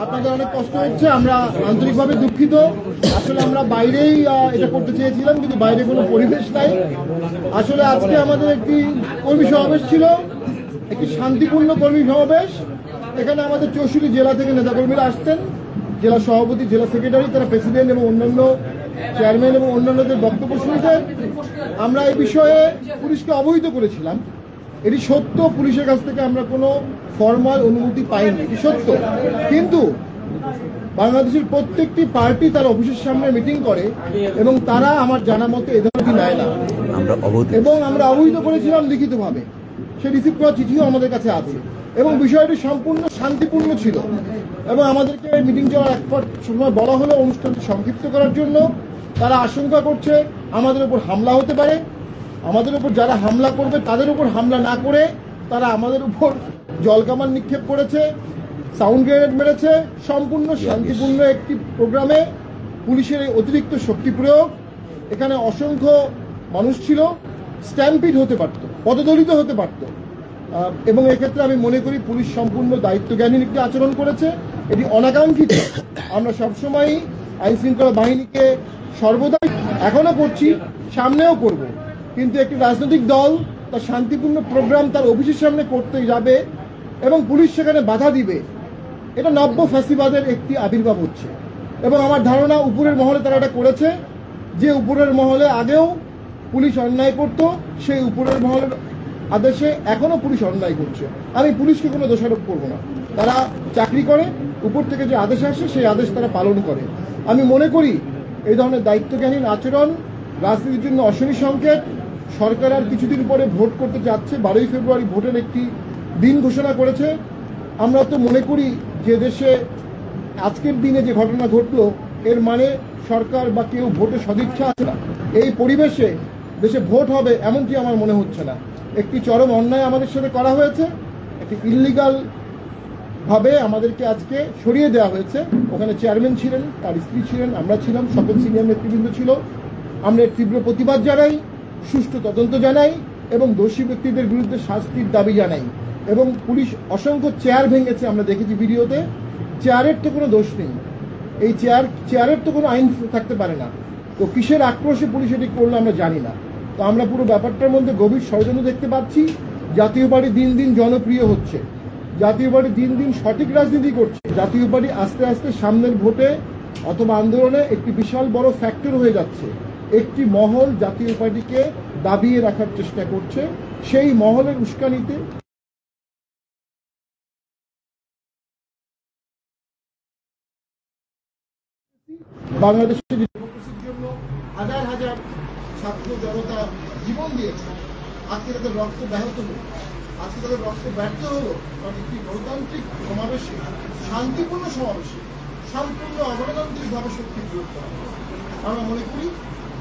আপনাদের অনেক কষ্ট হচ্ছে, আমরা আন্তরিকভাবে দুঃখিত। আসলে আমরা বাইরেই এটা করতে চেয়েছিলাম, কিন্তু বাইরে কোনো পরিবেশ নাই। আসলে আজকে আমাদের একটি কর্মী সমাবেশ ছিল, একটি শান্তিপূর্ণ কর্মী সমাবেশ। এখানে আমাদের 64 জেলা থেকে নেতাকর্মীরা আসতেন, জেলা সভাপতি, জেলা সেক্রেটারি, তারা প্রেসিডেন্ট এবং অন্যান্য চেয়ারম্যান এবং অন্যান্যদের বক্তব্য শুনতেন। আমরা এই বিষয়ে পুলিশকে অবহিত করেছিলাম। এটি সত্য, পুলিশের কাছ থেকে আমরা কোনো ফর্মাল অনুমতি পাইনি, এটি সত্য। কিন্তু বাংলাদেশের প্রত্যেকটি পার্টি তার অফিসের সামনে মিটিং করে এবং তারা আমার জানা মতে এ ধরনের নেয় না, এবং আমরা অবহিত করেছিলাম লিখিতভাবে। সে রিসিভ করা চিঠিও আমাদের কাছে আছে এবং বিষয়টি সম্পূর্ণ শান্তিপূর্ণ ছিল। এবং আমাদেরকে মিটিং চলার এক সময় বলা হলো অনুষ্ঠানটি সংক্ষিপ্ত করার জন্য। তারা আশঙ্কা করছে আমাদের উপর হামলা হতে পারে, আমাদের উপর যারা হামলা করবে তাদের উপর হামলা না করে তারা আমাদের উপর জলকামান নিক্ষেপ করেছে, সাউন্ড গ্রেনেড মেরেছে। সম্পূর্ণ শান্তিপূর্ণ একটি প্রোগ্রামে পুলিশের এই অতিরিক্ত শক্তি প্রয়োগ, এখানে অসংখ্য মানুষ ছিল, স্ট্যাম্পিড হতে পারত, পদদলিত হতে পারত। এবং এক্ষেত্রে আমি মনে করি পুলিশ সম্পূর্ণ দায়িত্বজ্ঞানী একটি আচরণ করেছে। এটি অনাকাঙ্ক্ষিত। আমরা সবসময়ই আইন শৃঙ্খলা বাহিনীকে সর্বদাই, এখনো করছি, সামনেও করব, কিন্তু একটি রাজনৈতিক দল তার শান্তিপূর্ণ প্রোগ্রাম তার অফিসের সামনে করতে যাবে এবং পুলিশ সেখানে বাধা দিবে, এটা নব্য ফ্যাসিবাদের একটি আবির্ভাব হচ্ছে। এবং আমার ধারণা উপরের মহলে তারা এটা করেছে। যে উপরের মহলে আগেও পুলিশ অন্যায় করত, সেই উপরের মহলের আদেশে এখনো পুলিশ অন্যায় করছে। আমি পুলিশকে কোনো দোষারোপ করব না, তারা চাকরি করে, উপর থেকে যে আদেশ আসে সেই আদেশ তারা পালন করে। আমি মনে করি এই ধরনের দায়িত্বজ্ঞানহীন আচরণ রাজনীতির জন্য অশনি সংকেত। সরকার আর কিছুদিন পরে ভোট করতে যাচ্ছে, 12ই ফেব্রুয়ারি ভোটের একটি দিন ঘোষণা করেছে। আমরা তো মনে করি যে দেশে আজকের দিনে যে ঘটনা ঘটলো এর মানে সরকার বা কেউ ভোটে সদিচ্ছা আছে না। এই পরিবেশে দেশে ভোট হবে এমনটি আমার মনে হচ্ছে না। একটি চরম অন্যায় আমাদের সাথে করা হয়েছে, একটি ইললিগাল ভাবে আমাদেরকে আজকে সরিয়ে দেওয়া হয়েছে। ওখানে চেয়ারম্যান ছিলেন, তার স্ত্রী ছিলেন, আমরা ছিলাম, সকল সিনিয়র নেতৃবৃন্দ ছিল। আমরা তীব্র প্রতিবাদ জানাই, সুষ্ঠু তদন্ত জানাই এবং দোষী ব্যক্তিদের বিরুদ্ধে শাস্তির দাবি জানাই। এবং পুলিশ অসংখ্য চেয়ার ভেঙেছে, আমরা দেখেছি ভিডিওতে। চেয়ারের তো কোনো দোষ নেই, এই চেয়ারের তো কোনো আইন থাকতে পারে না। তো কিসের আক্রোশে পুলিশ এটি করলো আমরা জানি না। তো আমরা পুরো ব্যাপারটার মধ্যে গভীর ষড়যন্ত্র দেখতে পাচ্ছি। জাতীয় পার্টি দিন দিন জনপ্রিয় হচ্ছে, জাতীয় পার্টি দিন দিন সঠিক রাজনীতি করছে। জাতীয় পার্টি আস্তে আস্তে সামনের ভোটে অথবা আন্দোলনে একটি বিশাল বড় ফ্যাক্টর হয়ে যাচ্ছে। একটি মহল জাতীয় পার্টিকে দাবিয়ে রাখার চেষ্টা করছে, সেই মহলের উস্কানিতে বাংলাদেশের ডেমোক্রেসির জন্য হাজার হাজার ছাত্র জনতা জীবন দিয়েছে। আজকে তাদের রক্ত ব্যাহত হলো, আজকে তাদের রক্ত ব্যর্থ হলো, কারণ একটি গণতান্ত্রিক সমাবেশে, শান্তিপূর্ণ সমাবেশে সম্পূর্ণ অগণতান্ত্রিকভাবে শক্তি প্রয়োগ করা। আমরা মনে করি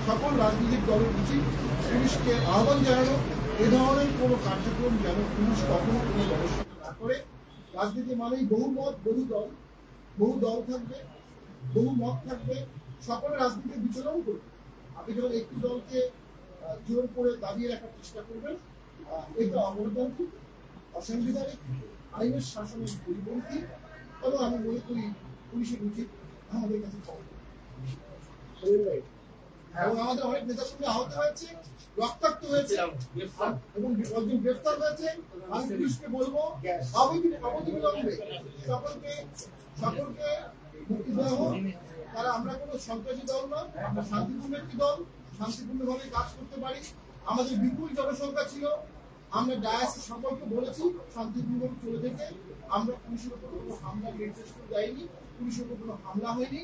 সকল রাজনৈতিক দলের উচিত পুলিশকে আহ্বান জানানো, এ ধরনের কোনো কার্যক্রম যেন পুলিশ কখনো কোনো ব্যবস্থা না করে। রাজনীতি মানেই বহু মত, বহু দল থাকবে, বহু মত থাকবে, সকলের রাজনীতির বিচরণ করবে। আপনি যখন একটি দলকে জোর করে দাবিয়ে রাখার চেষ্টা করবেন, এটা অগণতান্ত্রিক, অসাংবিধানিক, আইনের শাসনের পরিপন্থী। এবং আমি মনে করি পুলিশের উচিত আমাদের কাছে এবং আমাদের অনেক নেতার সঙ্গে আহত হয়েছে, রক্তাক্ত হয়েছে এবং কয়েকজন গ্রেফতার হয়েছে। আমি পুলিশকে বলবো অবধিবিলম্বে সকলকে মুক্তি দেওয়া হোক। তারা আমরা কোনো সন্ত্রাসী দল না, আমরা শান্তিপূর্ণ একটি দল, শান্তিপূর্ণভাবে কাজ করতে পারি। আমাদের বিপুল জনসংখ্যা ছিল, আমরা ডায়াসে সকলকে বলেছি শান্তিপূর্ণভাবে চলে থেকে। আমরা পুলিশের উপর কোনো হামলার নির্দেশ দেয়নি, পুলিশের উপর কোনো হামলা হয়নি।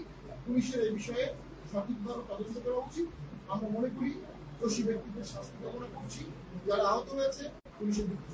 পুলিশের এই বিষয়ে সঠিকভাবে তদন্ত করা উচিত। আমরা মনে করি দোষী ব্যক্তিদের শাস্তি কামনা করছি, যারা আহত হয়েছে পুলিশের দিকে